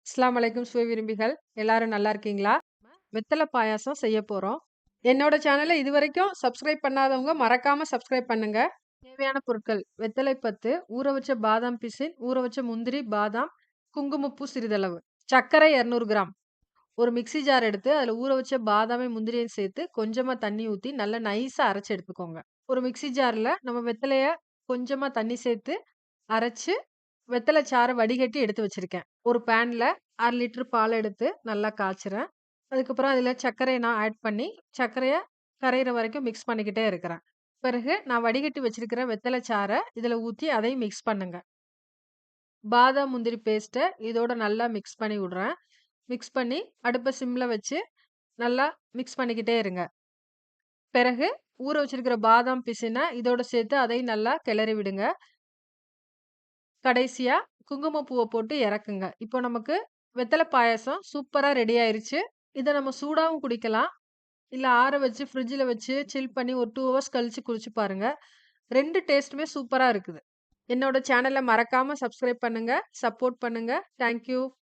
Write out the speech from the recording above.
அஸ்ஸலாமு அலைக்கும் சுவை விரும்பிகள். எல்லாரும் நல்லா இருக்கீங்களா? வெத்தல பாயாசம் செய்ய போறோம். என்னோட சேனல இதுவரைக்கும் சப்ஸ்கிரைப் பண்ணாதவங்க மறக்காம சப்ஸ்கிரைப் பண்ணுங்க. தேவையான பொருட்கள்: வெத்தலை பத்து, ஊற வச்ச பாதாம் பிசின், ஊற வச்ச முந்திரி, பாதாம், குங்குமப்பூ சிறிதளவு, சர்க்கரை 200 கிராம். ஒரு மிக்ஸி ஜார் எடுத்து அதுல ஊற வச்ச பாதாமையும், முந்திரியையும் சேர்த்து கொஞ்சமா தண்ணி ஊத்தி நல்லா நைஸா அரைச்சு எடுத்துக்கோங்க. ஒரு மிக்ஸி ஜார்ல நம்ம வெத்தலைய கொஞ்சமா தண்ணி சேர்த்து அரைச்சு, வெத்தல சாற வடிகட்டி எடுத்து வச்சிருக்கேன். ஒரு பேன்ல 1/2 லிட்டர் பால் எடுத்து நல்லா காய்ச்சுறேன். அதுக்கப்புறம் அதில சர்க்கரைய நான் ஆட் பண்ணி, சர்க்கரைய கரையிற வரைக்கும் மிக்ஸ் பண்ணிக்கிட்டே இருக்கிறேன். பிறகு நான் வடிகட்டி வச்சிருக்கிற வெத்தல சாற இதில ஊத்தி அதையும் மிக்ஸ் பண்ணுங்க. பாதாம், முந்திரி பேஸ்ட்ட இதோட நல்லா மிக்ஸ் பண்ணி விடுறேன். மிக்ஸ் பண்ணி அடுப்ப சிம்ல வச்சு நல்லா மிக்ஸ் பண்ணிக்கிட்டே இருங்க. பிறகு ஊற வச்சிருக்கிற பாதாம் பிசின இதோட சேர்த்து அதையும் நல்லா கிளறி விடுங்க. கடைசியா குங்குமப்பூவ போட்டு இறக்குங்க. இப்போ நமக்கு வெத்தல பாயாசம் சூப்பரா ரெடி ஆயிருச்சு. இத நம்ம சூடாவும் குடிக்கலாம். இல்ல ஆற வச்சு ஃப்ரிட்ஜ்ல வச்சு சில் பண்ணி ஒரு 2 ஹவர்ஸ் கழிச்சு குடிச்சு பாருங்க. 2 டேஸ்ட்டுமே சூப்பரா இருக்குது. என்னோட சேனல மறக்காம சப்ஸ்கிரைப் பண்ணுங்க. சப்போர்ட் பண்ணுங்க. Thank you.